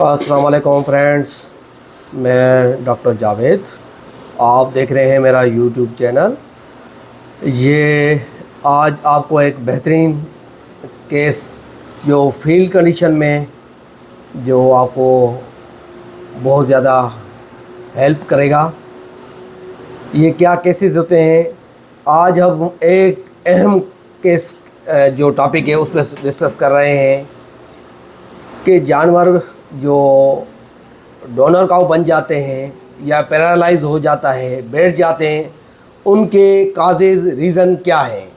अस्सलाम वालेकुम फ्रेंड्स, मैं डॉक्टर जावेद। आप देख रहे हैं मेरा यूट्यूब चैनल। ये आज आपको एक बेहतरीन केस जो फील्ड कंडीशन में जो आपको बहुत ज़्यादा हेल्प करेगा। ये क्या केसेस होते हैं, आज हम एक अहम केस जो टॉपिक है उस पर डिस्कस कर रहे हैं कि जानवर जो डोनर काउ बन जाते हैं या पैरालाइज हो जाता है, बैठ जाते हैं, उनके काजेज़ रीज़न क्या हैं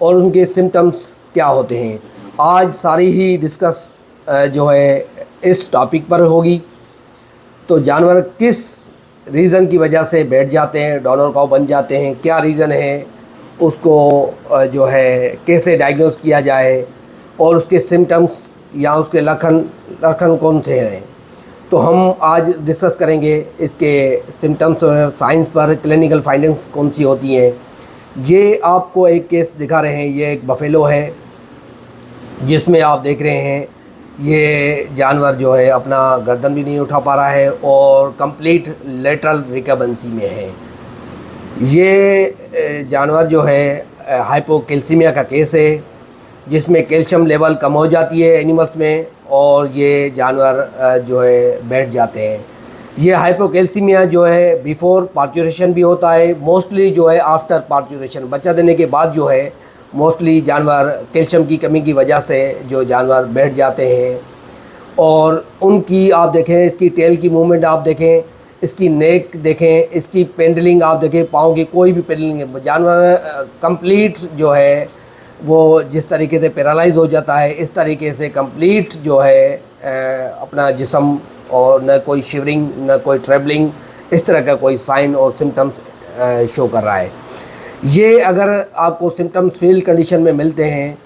और उनके सिम्टम्स क्या होते हैं। आज सारी ही डिस्कस जो है इस टॉपिक पर होगी। तो जानवर किस रीज़न की वजह से बैठ जाते हैं, डोनर काउ बन जाते हैं, क्या रीज़न है, उसको जो है कैसे डायग्नोस किया जाए और उसके सिम्टम्स या उसके लक्षण कौन से हैं। तो हम आज डिस्कस करेंगे इसके सिम्टम्स और साइंस पर, क्लिनिकल फाइंडिंग्स कौन सी होती हैं। ये आपको एक केस दिखा रहे हैं, ये एक बफेलो है जिसमें आप देख रहे हैं ये जानवर जो है अपना गर्दन भी नहीं उठा पा रहा है और कंप्लीट लेटरल रिकबेंसी में है। ये जानवर जो है हाइपोकैल्सीमिया का केस है जिसमें कैल्शियम लेवल कम हो जाती है एनिमल्स में और ये जानवर जो है बैठ जाते हैं। ये हाइपोकैल्सीमिया जो है बिफोर पार्चुरेशन भी होता है, मोस्टली जो है आफ्टर पार्चुरेशन, बच्चा देने के बाद जो है मोस्टली जानवर कैल्शियम की कमी की वजह से जो जानवर बैठ जाते हैं। और उनकी आप देखें, इसकी टेल की मूवमेंट आप देखें, इसकी नेक देखें, इसकी पेंडलिंग आप देखें, पाँव की कोई भी पेंडलिंग, जानवर कंप्लीट जो है वो जिस तरीके से पैरालाइज हो जाता है इस तरीके से कंप्लीट जो है अपना जिस्म, और न कोई शिवरिंग न कोई ट्रेवलिंग, इस तरह का कोई साइन और सिम्टम्स शो कर रहा है। ये अगर आपको सिम्टम्स फील्ड कंडीशन में मिलते हैं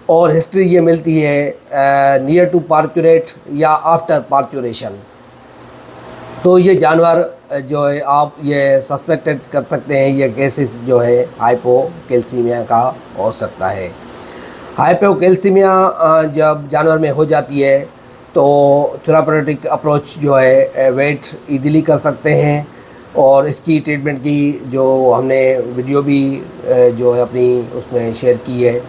और हिस्ट्री ये मिलती है नियर टू पार्चुरेट या आफ्टर पार्चुरेशन, तो ये जानवर जो है आप ये सस्पेक्टेड कर सकते हैं ये केसेस जो है हाइपोकैल्सीमिया का हो सकता है। हाइपोकैल्सीमिया जब जानवर में हो जाती है तो थेराप्यूटिक अप्रोच जो है वेट इजीली कर सकते हैं और इसकी ट्रीटमेंट की जो हमने वीडियो भी जो है अपनी उसमें शेयर की है।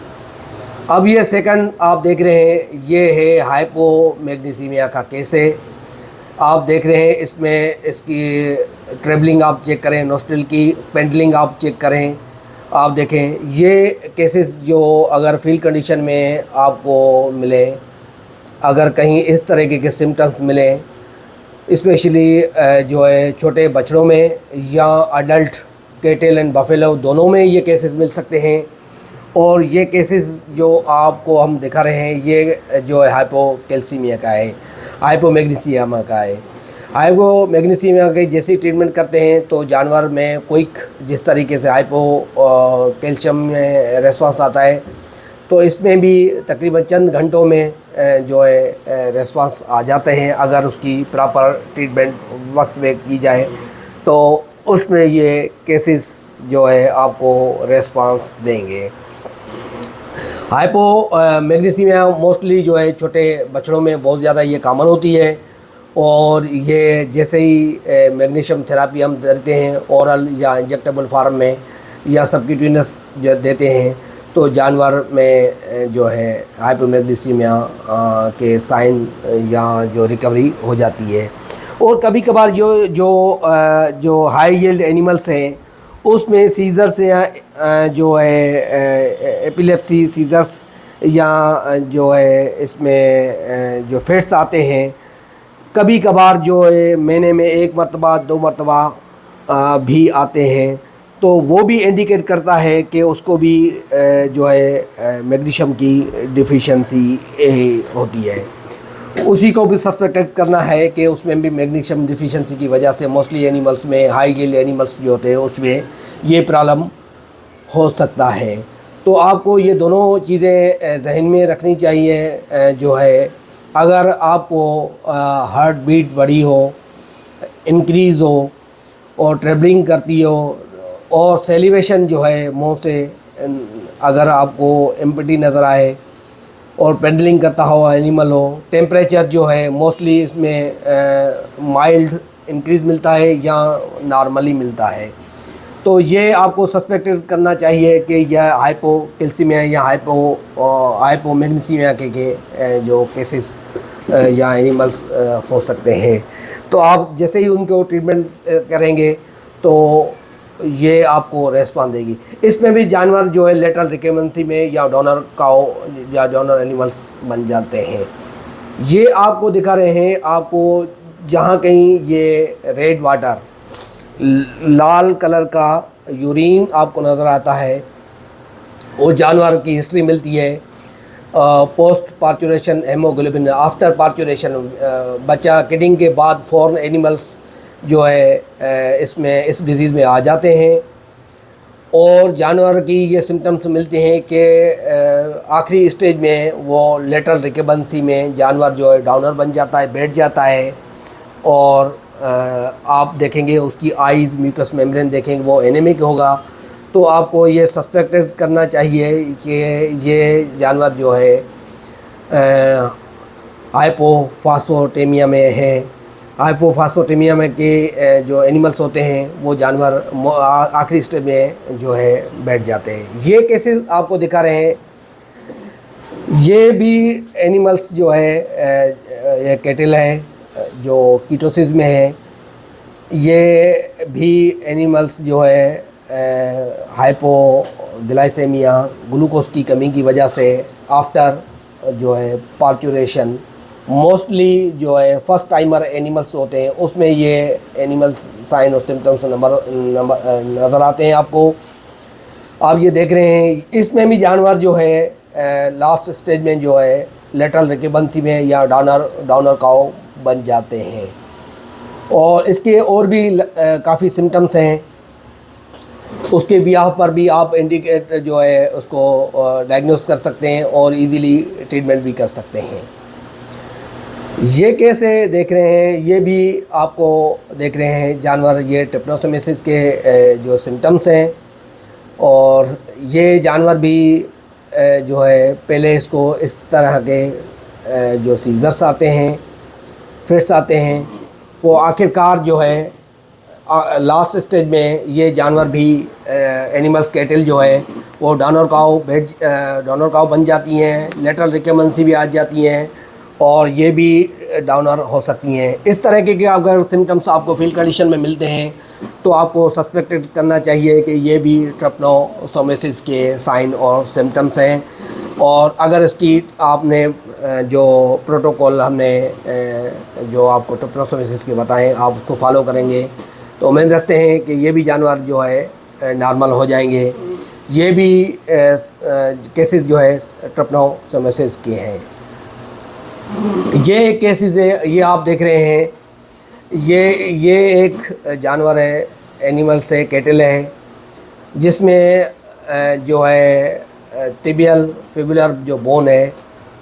अब ये सेकंड आप देख रहे हैं ये है हाइपोमैग्नीसीमिया का केस है। आप देख रहे हैं इसमें इसकी ट्रेवलिंग आप चेक करें, नोस्ट्रिल की पेंडलिंग आप चेक करें, आप देखें ये केसेस जो अगर फील्ड कंडीशन में आपको मिले, अगर कहीं इस तरीके के सिम्टम्स मिलें, स्पेशली जो है छोटे बछड़ों में या अडल्ट कैटल एंड बफेलो दोनों में ये केसेस मिल सकते हैं। और ये केसेस जो आपको हम दिखा रहे हैं ये जो है हाइपोकैल्सीमिया का है, हाइपोमैग्नीसियमा का है। हाइपोमैग्नीसियमा के जैसी ट्रीटमेंट करते हैं तो जानवर में क्विक जिस तरीके से कैल्शियम में रेस्पॉन्स आता है, तो इसमें भी तकरीबन चंद घंटों में जो है रेस्पॉन्स आ जाते हैं अगर उसकी प्रॉपर ट्रीटमेंट वक्त में की जाए, तो उसमें ये केसेस जो है आपको रेस्पॉन्स देंगे। हाइपोमैग्नीसियमा मोस्टली जो है छोटे बछड़ों में बहुत ज़्यादा ये कॉमन होती है और ये जैसे ही मैग्नीशियम थेरापी हम देते हैं ओरल या इंजेक्टेबल फार्म में या सबक्यूटेनियस जो देते हैं तो जानवर में जो है हाइपोमैग्नीसियमा के साइन या जो रिकवरी हो जाती है। और कभी कभार जो हाई यील्ड एनिमल्स हैं उसमें सीजर्स या जो है एपिलेप्सी सीजर्स या जो है इसमें जो फिट्स आते हैं, कभी कभार जो है महीने में 1 मरतबा 2 मरतबा भी आते हैं, तो वो भी इंडिकेट करता है कि उसको भी जो है मैग्नीशियम की डिफिशिएंसी होती है। उसी को भी सस्पेक्टेड करना है कि उसमें भी मैग्नीशियम डिफिशिएंसी की वजह से मोस्टली एनिमल्स में, हाई यील्ड एनिमल्स जो होते हैं उसमें ये प्रॉब्लम हो सकता है। तो आपको ये दोनों चीज़ें जहन में रखनी चाहिए। जो है अगर आपको हार्ट बीट बढ़ी हो, इंक्रीज़ हो और ट्रेवलिंग करती हो और सेलिवेशन जो है मुँह से अगर आपको एम्पटी नज़र आए और पेंडलिंग करता हुआ एनिमल हो। टेम्परेचर जो है मोस्टली इसमें माइल्ड इंक्रीज़ मिलता है या नॉर्मली मिलता है। तो ये आपको सस्पेक्टेड करना चाहिए कि यह हाइपोकैल्सीमिया या हाइपोमैग्नीसिमिया के जो केसेस या एनिमल्स हो सकते हैं। तो आप जैसे ही उनको ट्रीटमेंट करेंगे तो ये आपको रेस्पॉन्स देगी। इसमें भी जानवर जो है लेटरल रिकमेंसी में या डोनर काउ या डोनर एनिमल्स बन जाते हैं। ये आपको दिखा रहे हैं, आपको जहाँ कहीं ये रेड वाटर लाल कलर का यूरिन आपको नज़र आता है, वो जानवर की हिस्ट्री मिलती है। Post parturition haemoglobin, after parturition बच्चा किडिंग के बाद फॉरन एनिमल्स जो है इसमें इस डिज़ीज़ में आ जाते हैं। और जानवर की ये सिम्टम्स मिलते हैं कि आखिरी स्टेज में वो लेटरल रिकम्बेंसी में जानवर जो है डाउनर बन जाता है, बैठ जाता है। और आप देखेंगे उसकी आइज़ म्यूकस मेम्ब्रेन देखेंगे वो एनेमिक होगा। तो आपको ये सस्पेक्टेड करना चाहिए कि ये जानवर जो है हाइपोफास्फोटेमिया में है। हाइपोफास्फोटेमिया में के जो एनिमल्स होते हैं वो जानवर आखिरी स्टेज में जो है बैठ जाते हैं। ये केसेस आपको दिखा रहे हैं। ये भी एनिमल्स जो है ये कैटल है जो कीटोसिस में है। ये भी एनिमल्स जो है हाइपोग्लाइसेमिया ग्लूकोज की कमी की वजह से आफ्टर जो है पार्चुरेशन, मोस्टली जो है फर्स्ट टाइमर एनिमल्स होते हैं उसमें ये एनिमल्स साइन और सिम्टम्स नज़र आते हैं आपको। आप ये देख रहे हैं इसमें भी जानवर जो है लास्ट स्टेज में जो है लेटरल रिकम्बेंसी में या डाउनर काउ बन जाते हैं। और इसके और भी काफ़ी सिम्टम्स हैं, उसके बिहाफ पर भी आप इंडिकेट जो है उसको डायग्नोस कर सकते हैं और इजीली ट्रीटमेंट भी कर सकते हैं। ये कैसे देख रहे हैं, ये भी आपको देख रहे हैं जानवर, ये ट्रिपनोसोमियासिस के जो सिम्टम्स हैं। और ये जानवर भी जो है पहले इसको इस तरह के जो सीजर्स आते हैं, फिट्स आते हैं, वो आखिरकार जो है लास्ट स्टेज में ये जानवर भी एनिमल्स कैटल जो है वो डोनर काउ बन जाती हैं। लेटरल रिकम्बेंसी भी आ जाती हैं और ये भी डाउनर हो सकती हैं। इस तरह के अगर सिम्टम्स आपको फील्ड कंडीशन में मिलते हैं तो आपको सस्पेक्टेड करना चाहिए कि ये भी ट्रिपनोसोमियासिस के साइन और सिम्टम्स हैं। और अगर इसकी आपने जो प्रोटोकॉल हमने जो आपको ट्रिपनोसोमियासिस के बताएं आप उसको फॉलो करेंगे तो उम्मीद रखते हैं कि ये भी जानवर जो है नॉर्मल हो जाएंगे। ये भी केसेस जो है ट्रिपनोसोमियासिस के हैं। ये केसेस है, ये आप देख रहे हैं, ये एक जानवर है, एनिमल से कैटल है, जिसमें जो है टिबियल फिबुलर जो बोन है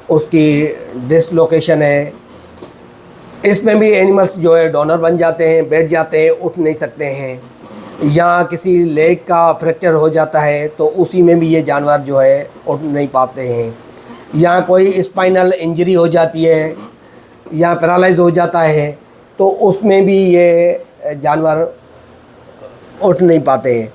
उसकी डिसलोकेशन है। इसमें भी एनिमल्स जो है डोनर बन जाते हैं, बैठ जाते हैं, उठ नहीं सकते हैं। या किसी लेग का फ्रैक्चर हो जाता है तो उसी में भी ये जानवर जो है उठ नहीं पाते हैं। या कोई स्पाइनल इंजरी हो जाती है या पैरालाइज हो जाता है तो उसमें भी ये जानवर उठ नहीं पाते हैं।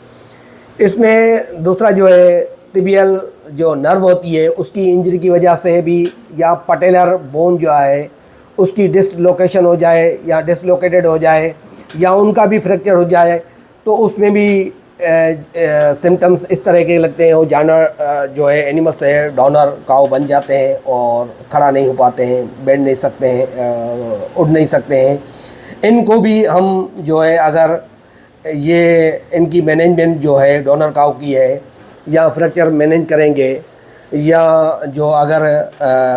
इसमें दूसरा जो है टिबियल जो नर्व होती है उसकी इंजरी की वजह से भी, या पटेलर बोन जो है उसकी डिसलोकेशन हो जाए या डिसलोकेटेड हो जाए या उनका भी फ्रैक्चर हो जाए तो उसमें भी सिम्टम्स इस तरह के लगते हैं। वो जानवर जो है एनिमल्स है डोनर काउ बन जाते हैं और खड़ा नहीं हो पाते हैं, बैठ नहीं सकते हैं, उड़ नहीं सकते हैं। इनको भी हम जो है अगर ये इनकी मैनेजमेंट जो है डोनर काउ की है या फ्रैक्चर मैनेज करेंगे या जो अगर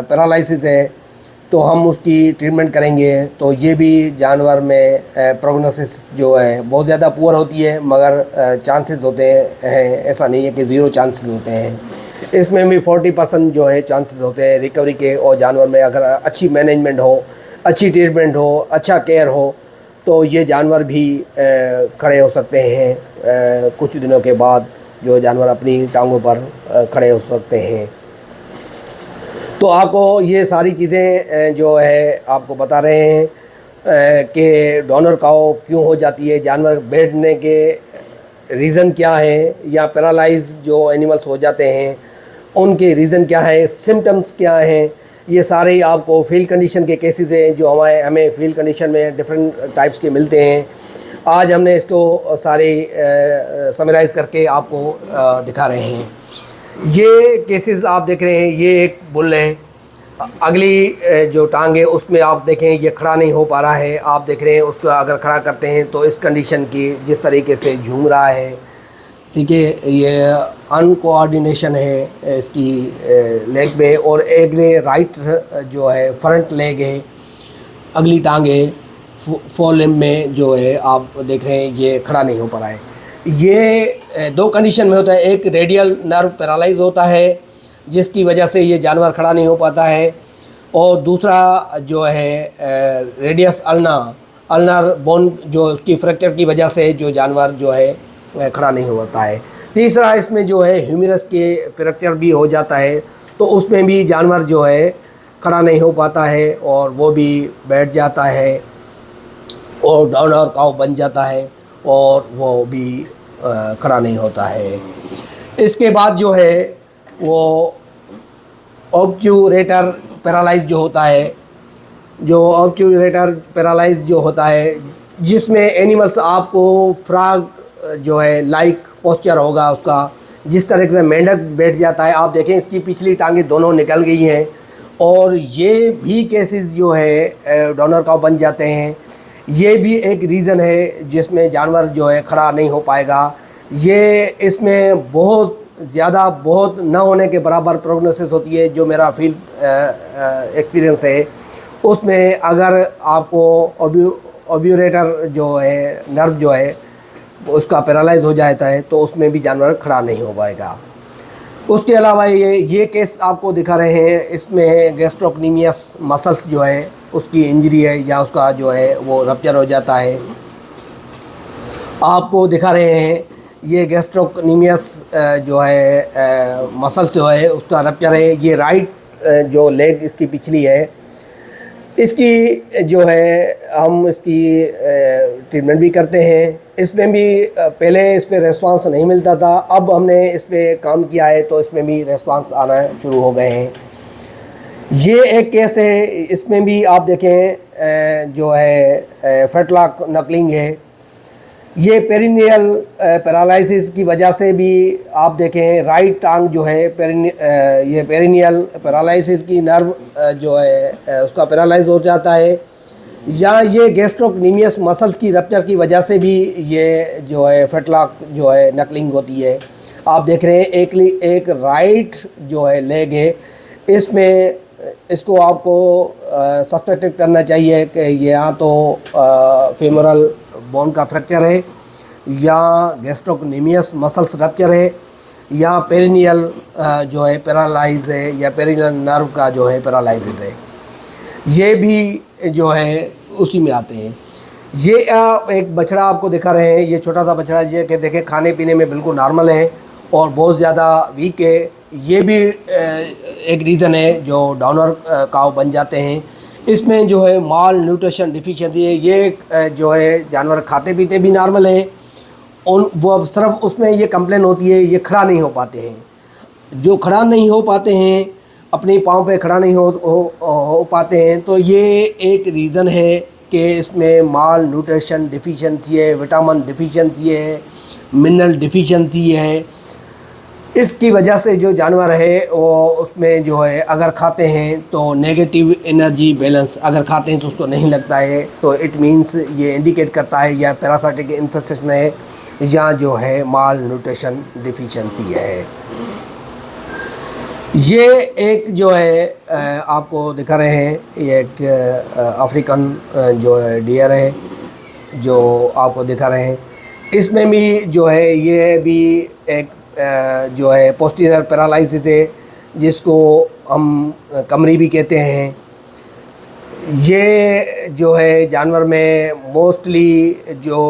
पैरालिसिस है तो हम उसकी ट्रीटमेंट करेंगे तो ये भी जानवर में प्रोग्नोसिस जो है बहुत ज़्यादा पुअर होती है, मगर चांसेस होते हैं, ऐसा नहीं है कि ज़ीरो चांसेस होते हैं। इसमें भी 40% जो है चांसेस होते हैं रिकवरी के। और जानवर में अगर अच्छी मैनेजमेंट हो, अच्छी ट्रीटमेंट हो, अच्छा केयर हो तो ये जानवर भी खड़े हो सकते हैं। कुछ दिनों के बाद जो जानवर अपनी टांगों पर खड़े हो सकते हैं। तो आपको ये सारी चीज़ें जो है आपको बता रहे हैं कि डोनर काऊ क्यों हो जाती है, जानवर बैठने के रीज़न क्या है, या पैरालाइज जो एनिमल्स हो जाते हैं उनके रीज़न क्या है, सिम्टम्स क्या हैं। ये सारे आपको फील्ड कंडीशन के केसेस हैं जो हमें फील्ड कंडीशन में डिफरेंट टाइप्स के मिलते हैं। आज हमने इसको सारे समराइज़ करके आपको दिखा रहे हैं। ये केसेस आप देख रहे हैं, ये एक बुल है, अगली जो टांग है उसमें आप देखें ये खड़ा नहीं हो पा रहा है। आप देख रहे हैं उसको अगर खड़ा करते हैं तो इस कंडीशन की जिस तरीके से झूम रहा है, ठीक है, ये अनकोऑर्डिनेशन है इसकी लेग पे। और अगले राइट जो है फ्रंट लेग है, अगली टांग है, फोर लिम्ब में जो है आप देख रहे हैं ये खड़ा नहीं हो पा रहा है। ये दो कंडीशन में होता है, एक रेडियल नर्व पैरालाइज होता है जिसकी वजह से ये जानवर खड़ा नहीं हो पाता है, और दूसरा जो है रेडियस अल्नर बोन जो उसकी फ्रैक्चर की वजह से जो जानवर जो है खड़ा नहीं हो पाता है। तीसरा इसमें जो है ह्यूमरस के फ्रैक्चर भी हो जाता है, तो उसमें भी जानवर जो है खड़ा नहीं हो पाता है और वो भी बैठ जाता है और डोनर काऊ बन जाता है और वो भी खड़ा नहीं होता है। इसके बाद जो है वो ऑब्ट्यूरेटर पैरालाइज जो होता है, जो ऑब्ट्यूरेटर पैरालाइज जो होता है जिसमें एनिमल्स आपको फ्रॉग जो है लाइक पोस्चर होगा उसका, जिस तरह से मेंढक बैठ जाता है। आप देखें इसकी पिछली टांगें दोनों निकल गई हैं, और ये भी केसेस जो है डोनर काऊ बन जाते हैं। ये भी एक रीज़न है जिसमें जानवर जो है खड़ा नहीं हो पाएगा। ये इसमें बहुत ज़्यादा, बहुत न होने के बराबर प्रोग्नोसिस होती है। जो मेरा फील्ड एक्सपीरियंस है उसमें अगर आपको ऑब्यूरेटर जो है नर्व जो है उसका पैरालाइज हो जाता है तो उसमें भी जानवर खड़ा नहीं हो पाएगा। उसके अलावा ये केस आपको दिखा रहे हैं, इसमें गैस्ट्रोक्नीमियस मसल्स जो है उसकी इंजरी है या उसका जो है वो रप्चर हो जाता है। आपको दिखा रहे हैं ये गैस्ट्रोक्नीमियस जो है मसल्स जो है उसका रप्चर है। ये राइट जो लेग इसकी पिछली है, इसकी जो है हम इसकी ट्रीटमेंट भी करते हैं। इसमें भी पहले इस पर रेस्पॉन्स नहीं मिलता था, अब हमने इस पर काम किया है तो इसमें भी रेस्पॉन्स आना शुरू हो गए हैं। ये एक केस है, इसमें भी आप देखें जो है फटलॉक नकलिंग है। ये पेरिनियल पैरालिसिस की वजह से भी आप देखें राइट टांग जो है ये पेरिनियल पैरालिसिस की नर्व जो है उसका पैरालाइज हो जाता है, या ये गैस्ट्रोक्नीमियस मसल्स की रप्चर की वजह से भी ये जो है फटलॉक जो है नकलिंग होती है। आप देख रहे हैं एक राइट जो है लेग है, इसमें इसको आपको सस्पेक्ट करना चाहिए कि यहाँ तो फेमोरल बोन का फ्रैक्चर है, या गैस्ट्रोक्नीमियस मसल्स रप्चर है, या पेरिनियल जो है पैरालाइज है, या पेरिनियल नर्व का जो है पैरालाइसिस है। ये भी जो है उसी में आते हैं। ये एक बछड़ा आपको दिखा रहे हैं, ये छोटा सा बछड़ा ये कि देखें खाने पीने में बिल्कुल नॉर्मल है और बहुत ज़्यादा वीक है। ये भी एक रीज़न है जो डोनर काऊ बन जाते हैं। इसमें जो है माल न्यूट्रिशन डिफिशिएंसी है। ये जो है जानवर खाते पीते भी नॉर्मल हैं, वो सिर्फ उसमें ये कंप्लेन होती है ये खड़ा नहीं हो पाते हैं। जो खड़ा नहीं हो पाते हैं, अपने पाँव पे खड़ा नहीं हो पाते हैं, तो ये एक रीज़न है कि इसमें माल न्यूट्रिशन डिफिशिएंसी है, विटामिन डिफिशिएंसी है, मिनरल डिफिशिएंसी है। इसकी वजह से जो जानवर है वो उसमें जो है अगर खाते हैं तो नेगेटिव एनर्जी बैलेंस अगर खाते हैं तो उसको नहीं लगता है, तो इट मीन्स ये इंडिकेट करता है या पैरासाइटिक इन्फेक्शन है या जो है माल न्यूट्रिशन डिफिशिएंसी है। ये एक जो है आपको दिखा रहे हैं, ये एक अफ्रीकन जो है डियर है जो आपको दिखा रहे हैं। इसमें भी जो है ये भी एक जो है पोस्टीरियर पैरालिसिस है जिसको हम कमरी भी कहते हैं। ये जो है जानवर में मोस्टली जो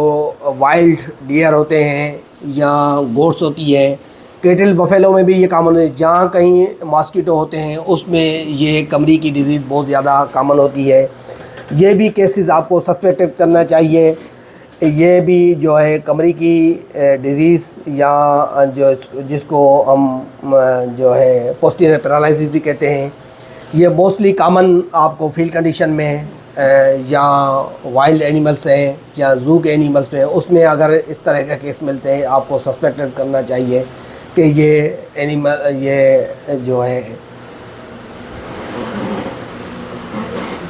वाइल्ड डियर होते हैं या गोट्स होती हैं, केटल बफेलो में भी ये कॉमन है। जहाँ कहीं मॉस्किटो होते हैं उसमें ये कमरी की डिजीज़ बहुत ज़्यादा कॉमन होती है। ये भी केसेस आपको सस्पेक्ट करना चाहिए। ये भी जो है कमरी की डिजीज़ या जिसको हम जो है पोस्टीरियर पैरालिसिस भी कहते हैं, ये मोस्टली कॉमन आपको फील्ड कंडीशन में या वाइल्ड एनिमल्स हैं या ज़ू के एनिमल्स में, उसमें अगर इस तरह का केस मिलते हैं आपको सस्पेक्टेड करना चाहिए कि ये एनिमल ये जो है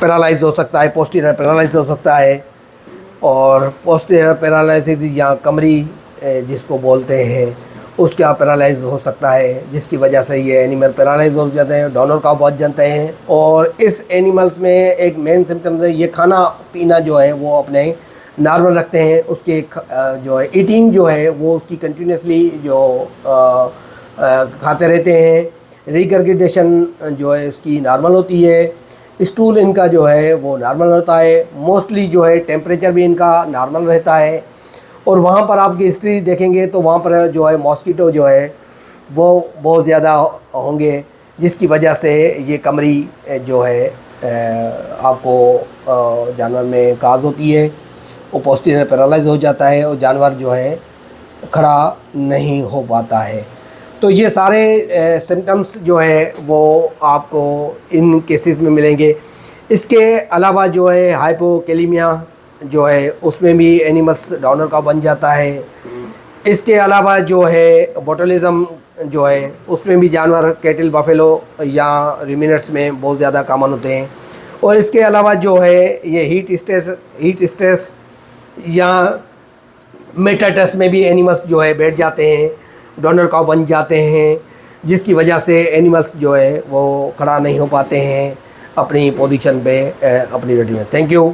पैरालाइज हो सकता है, पोस्टीरियर पैरालाइज हो सकता है। और पोस्टीरियर पैरालिसिस या कमरी जिसको बोलते हैं उसका पैरालाइज हो सकता है, जिसकी वजह से ये एनिमल पैरालाइज हो जाते हैं, डोनर का बहुत जानते हैं। और इस एनिमल्स में एक मेन सिम्टम्स है, ये खाना पीना जो है वो अपने नॉर्मल रखते हैं। उसके जो है ईटिंग जो है वो उसकी कंटिन्यूसली जो खाते रहते हैं। रिगर्गिटेशन जो है उसकी नॉर्मल होती है। स्टूल इनका जो है वो नॉर्मल होता है। मोस्टली जो है टेम्परेचर भी इनका नॉर्मल रहता है। और वहाँ पर आपकी हिस्ट्री देखेंगे तो वहाँ पर जो है मॉस्किटो जो है वो बहुत ज़्यादा होंगे, जिसकी वजह से ये कमरी जो है आपको जानवर में काज होती है। वो पोस्टीरियर पैरालाइज हो जाता है और जानवर जो है खड़ा नहीं हो पाता है। तो ये सारे सिम्टम्स जो है वो आपको इन केसेस में मिलेंगे। इसके अलावा जो है हाइपोकैलिमिया जो है उसमें भी एनिमल्स डोनर का बन जाता है। इसके अलावा जो है बोटुलिज्म जो है उसमें भी जानवर कैटल बफेलो या रुमिनेंट्स में बहुत ज़्यादा कॉमन होते हैं। और इसके अलावा जो है ये हीट स्ट्रेस या मेटाटस में भी एनिमल्स जो है बैठ जाते हैं, डोनर का बन जाते हैं, जिसकी वजह से एनिमल्स जो है वो खड़ा नहीं हो पाते हैं अपनी पोजीशन पे अपनी रोटी में। Thank you.